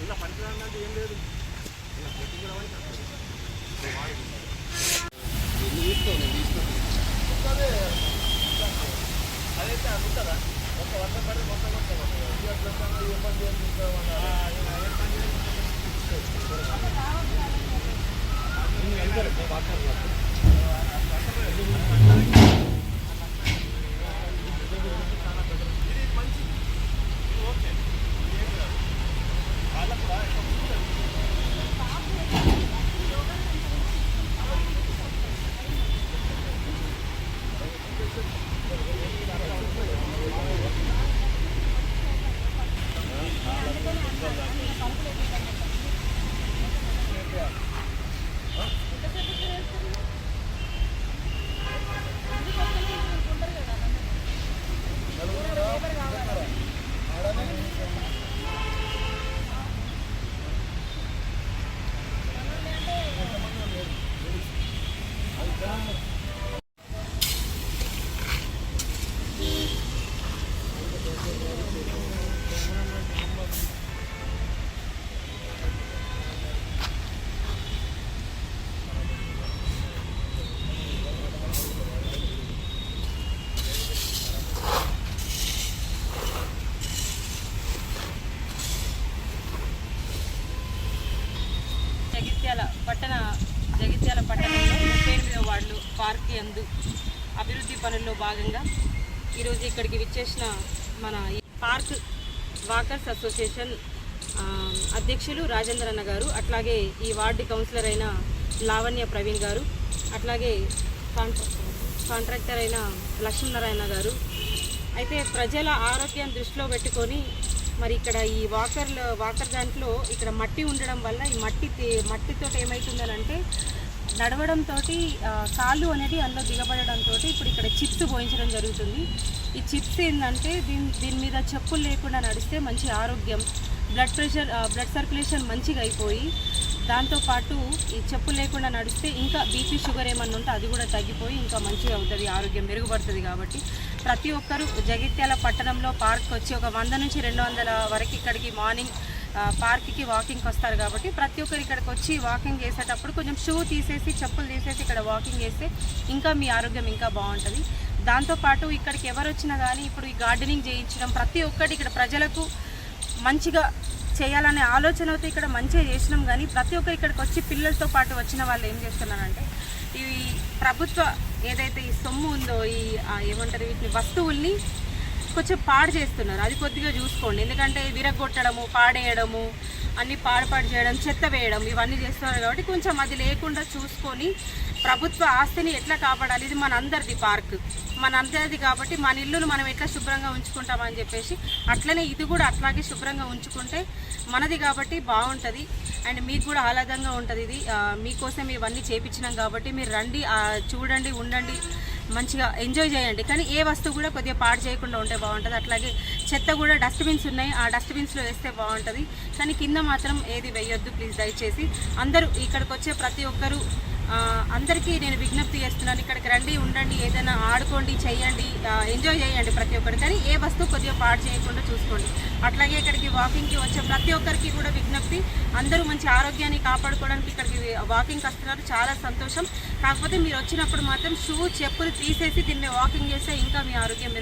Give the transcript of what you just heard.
ఇలా పంచడానికి ఏం లేదు. అదైతే అనుకుంటారా ఒక వర్షం పడి మొత్తం జగిత్యాల పట్టణంలో 38వ వార్డులో పార్క్ యందు అభివృద్ధి పనుల్లో భాగంగా ఈరోజు ఇక్కడికి విచ్చేసిన మన పార్క్ వాకర్స్ అసోసియేషన్ అధ్యక్షులు రాజేంద్రన్న గారు, అట్లాగే ఈ వార్డు కౌన్సిలర్ అయిన లావణ్య ప్రవీణ్ గారు, అట్లాగే కాంట్రాక్టర్ అయిన లక్ష్మీనారాయణ గారు. అయితే ప్రజల ఆరోగ్యం దృష్టిలో పెట్టుకొని మరి ఇక్కడ ఈ వాకర్ దాంట్లో ఇక్కడ మట్టి ఉండడం వల్ల ఈ మట్టితో ఏమవుతుందని అంటే నడవడంతో కాళ్ళు అనేది అందులో దిగబడడంతో ఇప్పుడు ఇక్కడ చిప్స్ పోయించడం జరుగుతుంది. ఈ చిప్స్ ఏంటంటే దీని మీద చెప్పులు లేకుండా నడిస్తే మంచి ఆరోగ్యం, బ్లడ్ సర్క్యులేషన్ మంచిగా అయిపోయి దాంతోపాటు ఈ చెప్పులు లేకుండా నడిస్తే ఇంకా బీపీ షుగర్ ఏమన్నా ఉంటే అది కూడా తగ్గిపోయి ఇంకా మంచిగా అవుతుంది, ఆరోగ్యం మెరుగుపడుతుంది. కాబట్టి ప్రతి ఒక్కరూ జగిత్యాల పట్టణంలో పార్క్ వచ్చి ఒక 100 నుంచి 200 వరకు ఇక్కడికి మార్నింగ్ పార్క్కి వాకింగ్కి వస్తారు. కాబట్టి ప్రతి ఒక్కరు ఇక్కడికి వచ్చి వాకింగ్ చేసేటప్పుడు కొంచెం షూ తీసేసి చెప్పులు తీసేసి ఇక్కడ వాకింగ్ చేస్తే ఇంకా మీ ఆరోగ్యం ఇంకా బాగుంటుంది. దాంతోపాటు ఇక్కడికి ఎవరు వచ్చినా కానీ ఇప్పుడు ఈ గార్డెనింగ్ చేయించడం ప్రతి ఒక్కటి ఇక్కడ ప్రజలకు మంచిగా చేయాలనే ఆలోచనతో ఇక్కడ మంచిగా చేసినాం. కానీ ప్రతి ఒక్కరు ఇక్కడికి వచ్చి పిల్లలతో పాటు వచ్చిన వాళ్ళు ఏం చేస్తున్నారంటే ఈ ప్రభుత్వ ఏదైతే ఈ సొమ్ము ఉందో ఈ ఏమంటారు వీటిని వస్తువుల్ని కొంచెం పాడు చేస్తున్నారు. అది కొద్దిగా చూసుకోండి. ఎందుకంటే విరగొట్టడము, పాడేయడము, అన్నీ పాడు చేయడం, చెత్త వేయడం ఇవన్నీ చేస్తున్నారు. కాబట్టి కొంచెం అది లేకుండా చూసుకొని ప్రభుత్వ ఆస్తిని ఎట్లా కాపాడాలి, ఇది మన అందరిది పార్క్ మన అందరిది కాబట్టి మన ఇల్లును మనం ఎట్లా శుభ్రంగా ఉంచుకుంటామని చెప్పేసి అట్లనే ఇది కూడా అట్లాగే శుభ్రంగా ఉంచుకుంటే మనది కాబట్టి బాగుంటుంది అండ్ మీకు కూడా ఆహ్లాదంగా ఉంటుంది. ఇది మీకోసం ఇవన్నీ చేపించినాం కాబట్టి మీరు రండి, చూడండి, ఉండండి, మంచిగా ఎంజాయ్ చేయండి. కానీ ఏ వస్తువు కూడా కొద్దిగా పాడు చేయకుండా ఉంటే బాగుంటుంది. అట్లాగే చెత్త కూడా డస్ట్బిన్స్ ఉన్నాయి, ఆ డస్ట్బిన్స్లో వేస్తే బాగుంటుంది. కానీ కింద మాత్రం ఏది వేయొద్దు ప్లీజ్. దయచేసి అందరూ ఇక్కడికి వచ్చే ప్రతి ఒక్కరూ అందరికీ నేను విజ్ఞప్తి చేస్తున్నాను, ఇక్కడికి రండి, ఉండండి, ఏదైనా ఆడుకోండి, చేయండి, ఎంజాయ్ చేయండి ప్రతి ఒక్కరు. కానీ ఏ వస్తువు కొద్దిగా పాడు చేయకుండా చూసుకోండి. అట్లాగే ఇక్కడికి వాకింగ్కి వచ్చే ప్రతి ఒక్కరికి కూడా విజ్ఞప్తి, అందరూ మంచి ఆరోగ్యాన్ని కాపాడుకోవడానికి ఇక్కడికి వాకింగ్కి వస్తున్నారు, చాలా సంతోషం. కాకపోతే మీరు వచ్చినప్పుడు మాత్రం షూ చెప్పులు తీసేసి దీన్ని వాకింగ్ చేస్తే ఇంకా మీ ఆరోగ్యం